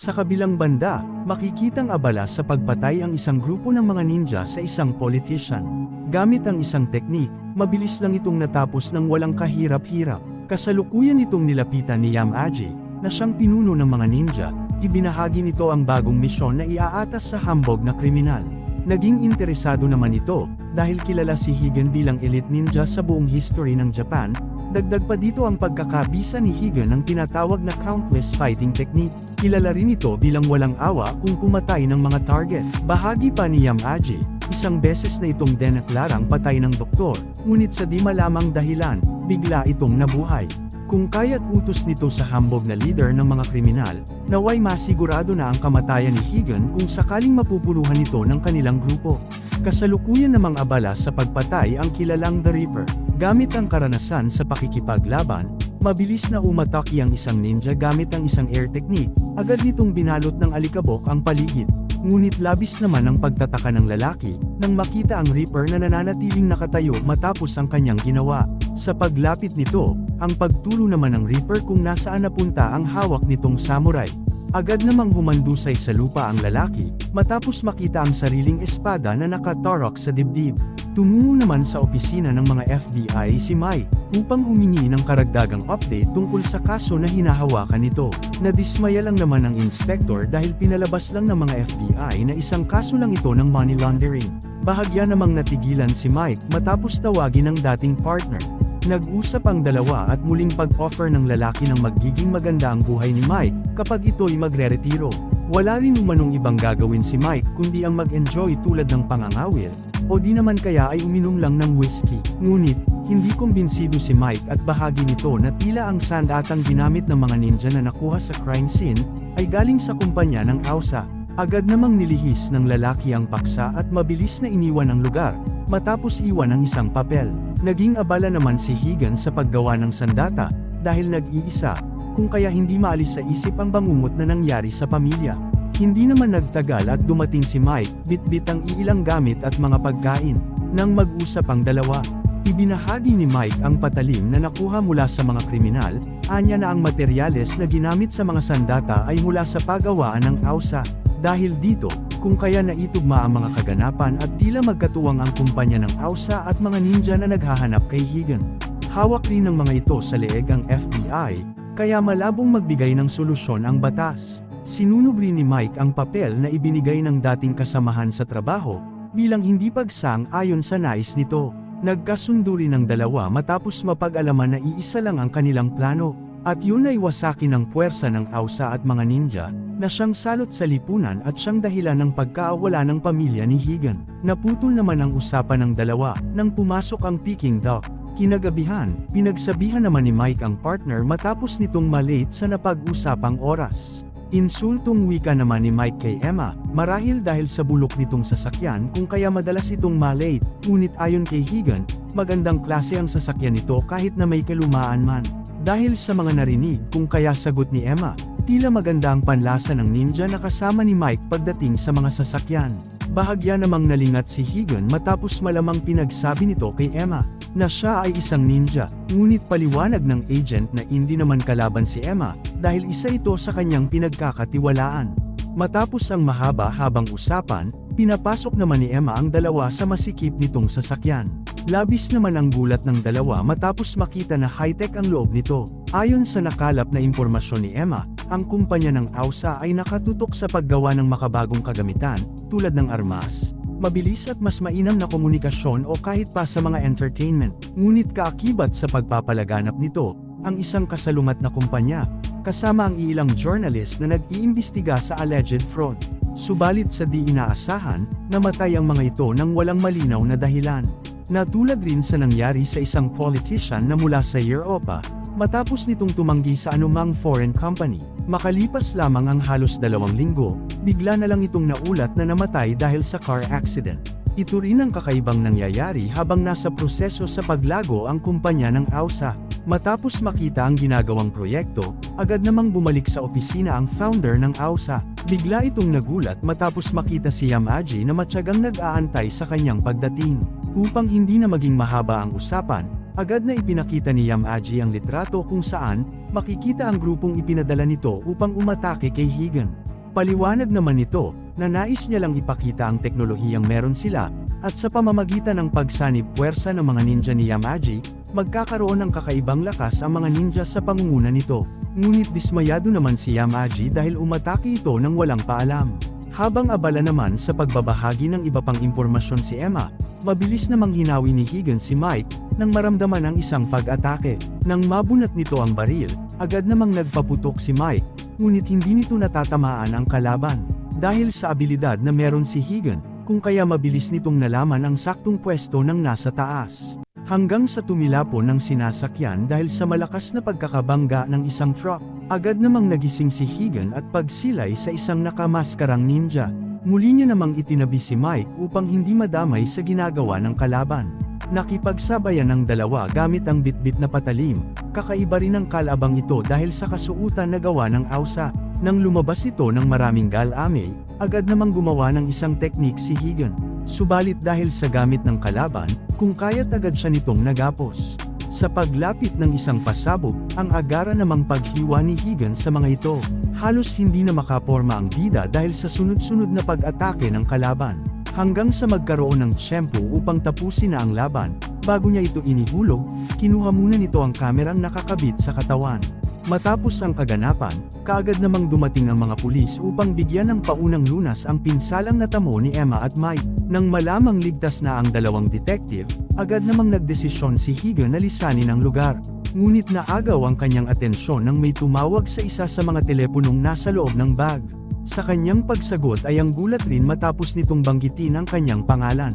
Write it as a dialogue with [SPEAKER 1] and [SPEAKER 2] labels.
[SPEAKER 1] Sa kabilang banda, makikitang abala sa pagpatay ang isang grupo ng mga ninja sa isang politician. Gamit ang isang teknik, mabilis lang itong natapos ng walang kahirap-hirap. Kasalukuyan itong nilapitan ni Yamaji, na siyang pinuno ng mga ninja. Ibinahagi nito ang bagong misyon na iaatas sa hambog na kriminal. Naging interesado naman ito, dahil kilala si Higen bilang elite ninja sa buong history ng Japan. Dagdag pa dito ang pagkakabisa ni Higen ng tinatawag na countless fighting technique. Kilala rin ito bilang walang awa kung pumatay ng mga target. Bahagi pa ni Yamaji, isang beses na itong denaklarang patay ng doktor, ngunit sa di malamang dahilan, bigla itong nabuhay. Kung kaya't utos nito sa hambog na leader ng mga kriminal, naway masigurado na ang kamatayan ni Higen kung sakaling mapupuluhan ito ng kanilang grupo. Kasalukuyan namang abala sa pagpatay ang kilalang The Reaper. Gamit ang karanasan sa pakikipaglaban, mabilis na umatake ang isang ninja gamit ang isang air technique, agad nitong binalot ng alikabok ang paligid. Ngunit labis naman ang pagtataka ng lalaki, nang makita ang Reaper na nananatiling nakatayo matapos ang kanyang ginawa. Sa paglapit nito, ang pagtulo naman ng Reaper kung nasaan napunta ang hawak nitong samurai. Agad namang humandusay sa lupa ang lalaki, matapos makita ang sariling espada na nakatarok sa dibdib. Tumungo naman sa opisina ng mga FBI si Mike, upang humingi ng karagdagang update tungkol sa kaso na hinahawakan nito. Nadismaya lang naman ang inspector dahil pinalabas lang ng mga FBI na isang kaso lang ito ng money laundering. Bahagya namang natigilan si Mike matapos tawagin ng dating partner. Nag-usap ang dalawa at muling pag-offer ng lalaki ng magiging maganda ang buhay ni Mike kapag ito'y magre-retiro. Wala rin umanong ibang gagawin si Mike kundi ang mag-enjoy tulad ng pangangawil, o di naman kaya ay uminom lang ng whiskey. Ngunit, hindi kumbinsido si Mike at bahagi nito na tila ang sandatang ginamit ng mga ninja na nakuha sa crime scene, ay galing sa kumpanya ng AUSA. Agad namang nilihis ng lalaki ang paksa at mabilis na iniwan ang lugar, matapos iwan ang isang papel. Naging abala naman si Higen sa paggawa ng sandata, dahil nag-iisa, kung kaya hindi maalis sa isip ang bangungot na nangyari sa pamilya. Hindi naman nagtagal at dumating si Mike, bitbit ang iilang gamit at mga pagkain. Nang mag-usap ang dalawa, ibinahagi ni Mike ang patalim na nakuha mula sa mga kriminal, anya na ang materyales na ginamit sa mga sandata ay mula sa pagawaan ng AUSA. Dahil dito, kung kaya naitugma ang mga kaganapan at tila magkatuwang ang kumpanya ng AUSA at mga ninja na naghahanap kay Higen. Hawak rin ng mga ito sa leeg ang FBI, kaya malabong magbigay ng solusyon ang batas. Sinunog rin ni Mike ang papel na ibinigay ng dating kasamahan sa trabaho, bilang hindi pagsang-ayon sa nais nito. Nagkasundo rin ang dalawa matapos mapag-alaman na iisa lang ang kanilang plano, at yun ay wasakin ng puwersa ng AUSA at mga ninja, na siyang salot sa lipunan at siyang dahilan ng pagkaawala ng pamilya ni Higen. Naputol naman ang usapan ng dalawa, nang pumasok ang Peking Duck. Kinagabihan, pinagsabihan naman ni Mike ang partner matapos nitong malate sa napag-usapang oras. Insultong wika naman ni Mike kay Emma, marahil dahil sa bulok nitong sasakyan kung kaya madalas itong malate, ngunit ayon kay Higen, magandang klase ang sasakyan nito kahit na may kalumaan man. Dahil sa mga narinig kung kaya sagot ni Emma, tila maganda ang panlasa ng ninja na kasama ni Mike pagdating sa mga sasakyan. Bahagya namang nalingat si Higen matapos malamang pinagsabi nito kay Emma, na siya ay isang ninja, ngunit paliwanag ng agent na hindi naman kalaban si Emma, dahil isa ito sa kanyang pinagkakatiwalaan. Matapos ang mahaba-habang usapan, pinapasok naman ni Emma ang dalawa sa masikip nitong sasakyan. Labis naman ang gulat ng dalawa matapos makita na high-tech ang loob nito. Ayon sa nakalap na impormasyon ni Emma, ang kumpanya ng AUSA ay nakatutok sa paggawa ng makabagong kagamitan, tulad ng armas, mabilis at mas mainam na komunikasyon o kahit pa sa mga entertainment. Ngunit kaakibat sa pagpapalaganap nito, ang isang kasalungat na kumpanya, kasama ang ilang journalist na nag-iimbestiga sa alleged fraud. Subalit sa di inaasahan, namatay ang mga ito nang walang malinaw na dahilan. Natulad rin sa nangyari sa isang politician na mula sa Europa, matapos nitong tumanggi sa anumang foreign company. Makalipas lamang ang halos 2 linggo, bigla na lang itong naulat na namatay dahil sa car accident. Ito rin ang kakaibang nangyayari habang nasa proseso sa paglago ang kumpanya ng AUSA. Matapos makita ang ginagawang proyekto, agad namang bumalik sa opisina ang founder ng AUSA. Bigla itong nagulat matapos makita si Yamaji na matyagang nag-aantay sa kanyang pagdating. Upang hindi na maging mahaba ang usapan, agad na ipinakita ni Yamaji ang litrato kung saan makikita ang grupong ipinadala nito upang umatake kay Higen. Paliwanag naman nito, na nais niya lang ipakita ang teknolohiyang meron sila, at sa pamamagitan ng pagsanib puwersa ng mga ninja ni Yamaji, magkakaroon ng kakaibang lakas ang mga ninja sa pangunguna nito. Ngunit dismayado naman si Yamaji dahil umatake ito ng walang paalam. Habang abala naman sa pagbabahagi ng iba pang impormasyon si Emma, mabilis namang hinawi ni Higan si Mike, nang maramdaman ang isang pag-atake. Nang mabunat nito ang baril, agad namang nagpaputok si Mike, ngunit hindi nito natatamaan ang kalaban. Dahil sa abilidad na meron si Higan, kung kaya mabilis nitong nalaman ang saktong pwesto ng nasa taas. Hanggang sa tumilapon ng sinasakyan dahil sa malakas na pagkakabangga ng isang truck, agad namang nagising si Higan at pagsilay sa isang nakamaskarang ninja. Muli niya namang itinabi si Mike upang hindi madamay sa ginagawa ng kalaban. Nakipagsabayan ng dalawa gamit ang bitbit na patalim. Kakaiba rin ang kalabang ito dahil sa kasuutan na gawa ng ausa. Nang lumabas ito ng maraming galamay, agad namang gumawa ng isang teknik si Higan. Subalit dahil sa gamit ng kalaban, kung kaya't agad siya nitong nagapos. Sa paglapit ng isang pasabog, ang agara namang paghiwa ni Higan sa mga ito. Halos hindi na makaporma ang bida dahil sa sunod-sunod na pag-atake ng kalaban. Hanggang sa magkaroon ng tiyempo upang tapusin na ang laban, bago niya ito inihulog, kinuha muna nito ang kamerang nakakabit sa katawan. Matapos ang kaganapan, kaagad namang dumating ang mga pulis upang bigyan ng paunang lunas ang pinsalang natamo ni Emma at Mike. Nang malamang ligtas na ang dalawang detective, agad namang nagdesisyon si Higan na lisanin ang lugar. Ngunit naagaw ang kanyang atensyon nang may tumawag sa isa sa mga teleponong nasa loob ng bag. Sa kanyang pagsagot ay ang gulat rin matapos nitong banggitin ang kanyang pangalan.